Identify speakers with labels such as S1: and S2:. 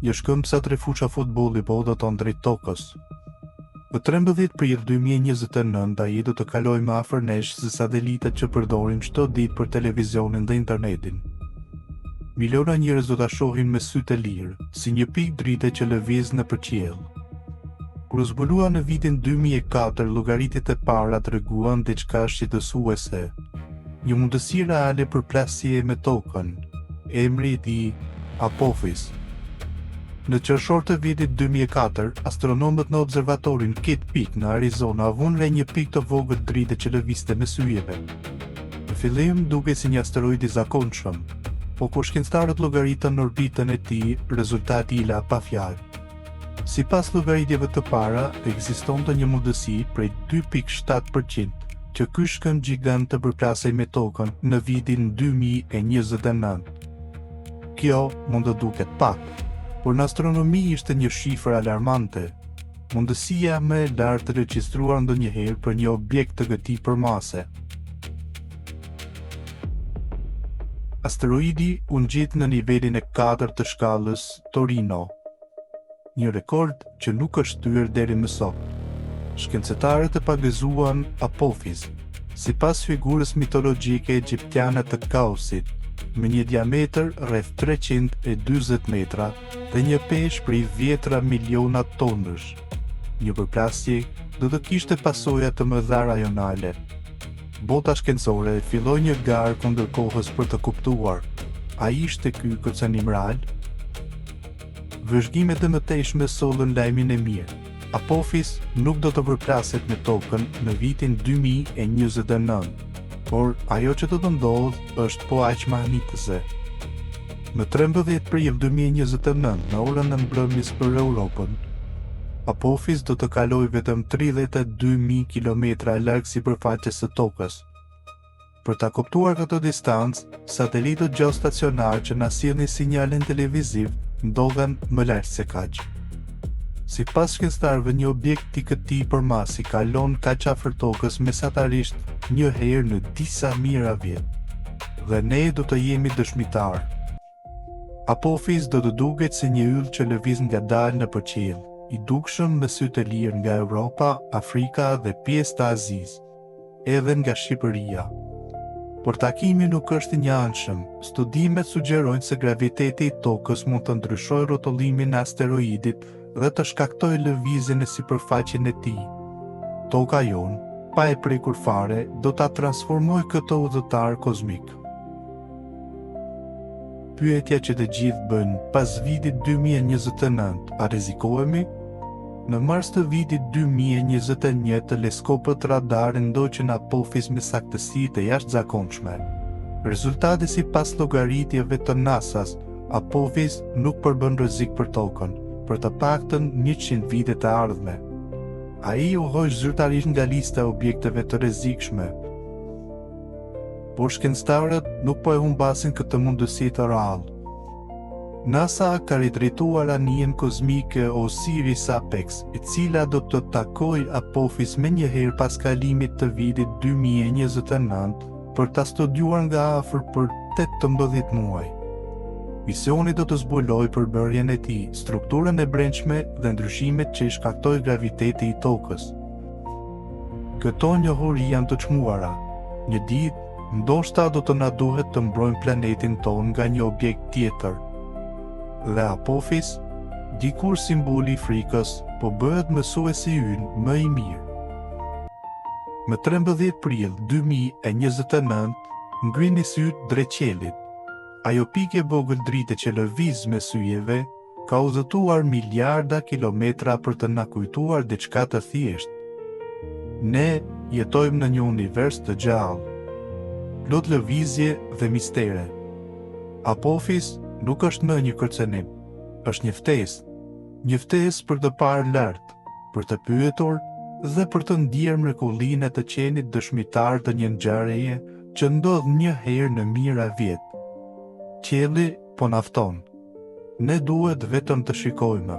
S1: je shkëm sa tre fuqa futbolli po do të drejt tokës. Në 13 prill 2029 ai do të kalojë më afër nesh se satelitet që përdorim çdo ditë për televizionin dhe internetin. Miliona njerëz do ta shohin me sy të lirë, si një pikë drite që lëviz nëpër qiell. Kur u zbulua në vitin 2004, llogaritjet e para treguan diçka shqetësuese. Një mundësi reale për plasje me tokën. Emri i tij Apophis. Në qershor të vitit 2004, astronomët në observatorin Kitt Peak në Arizona vunë re një pikë të vogël drite që lëvizte me syjeve. Në fillim dukej si një asteroid i zakonshëm, po kur shkencëtarët llogaritën orbitën e tij, rezultati i la pa fjalë. Sipas llogaritjeve të para, ekzistonte një mundësi prej 2.7% që ky shkëm gjigant të përplasej me tokën në vitin 2029. Kjo mund të duket pak, por në astronomi ishte një shifër alarmante. Mundësia më e lartë të regjistruar ndonjëherë për një objekt të këtij përmase. Asteroidi u ngjit në nivelin e 4 të shkallës Torino, një rekord që nuk është thyer deri më sot. Shkencëtarët e pagëzuan Apophis, sipas figurës mitologjike egjiptiane të Kaosit, me një diametër rreth 340 metra dhe një peshë prej 10 miliona tonësh. Një përplasje do të kishte pasoja të mëdha rajonale. Bota shkencore filloi një garë kundër kohës për të kuptuar, a ishte ky kërcënimral? Vëzhgimet e mëtejshme sollën lajmin e mirë. Apophis nuk do të përplaset me tokën në vitin 2029. Por ajo që do të ndodhë është po aq mahnitëse. Në 13 prill 2029, në orën e mbrëmjes për Europën, Apophis do të kalojë vetëm 32.000 kilometra larg sipërfaqes së tokës. Për ta kuptuar këtë distancë, satelitët gjeostacionar që na sillnin sinjalin televiziv ndodhen më lart se kaq. Sipas shkencëtarëve, një objekt i këtij përmasi kalon kaq afër tokës mesatarisht një herë në disa mijëra vjet. Dhe ne do të jemi dëshmitar. Apophis do të duket si një yll që lëviz ngadalë nëpër qiell, i dukshëm me sy të lirë nga Europa, Afrika dhe pjesë të Azisë, edhe nga Shqipëria. Por takimi nuk është i njanshëm. Studimet sugjerojnë se graviteti i tokës mund të ndryshojë rrotullimin e asteroidit dhe të shkaktojë lëvizjen e sipërfaqen e tij. Toka jon, pa e prekur fare, do ta transformojë këtë udhëtar kozmik. Pyetja që të gjithë bën pas vitit 2029, a rrezikohemi? Në mars të vitit 2021, teleskopët radar ndoqën Apophis me saktësi të jashtëzakonshme. Rezultati sipas llogaritjeve të NASA-s, Apophis nuk përbën rrezik për tokën, për të paktën 100 vite të ardhme. Ai u hoq zyrtarisht nga lista e objekteve të rrezikshme. Por shkencëtarët nuk po e humbasin këtë mundësi të rrallë. NASA ka ridrejtuar anijen kozmike Osiris-Apex, e cila do të takojë Apophis me njëherë pas kalimit të vitit 2029 për ta studiuar nga afër për 18 muaj. Misioni do të zbulojë përbërjen e tij, strukturën e brendshme dhe ndryshimet që i shkaktojnë graviteti i tokës. Këto njohuri janë të çmuara. Një ditë, ndoshta do të na duhet të mbrojmë planetin tonë nga një objekt tjetër. Dhe Apophis, dikur simboli i frikës, po bëhet mësuesi ynë më i mirë. Më 13 prill 2029, ngrini syt drejt qiellit. Ajo pikë e vogël drite që lëviz me syjeve ka udhëtuar miliarda kilometra për të na kujtuar diçka të thjeshtë. Ne jetojmë në një univers të gjallë, plot lëvizje dhe mistere. Apophis nuk është më një kërcënim, është një ftesë për të parë lart, për të pyetur dhe për të ndier mrekullinë e të qenit dëshmitar të një ngjarjeje që ndodh një herë në mijëra vjet. Qielli po na fton. Ne duhet vetëm të shikojmë.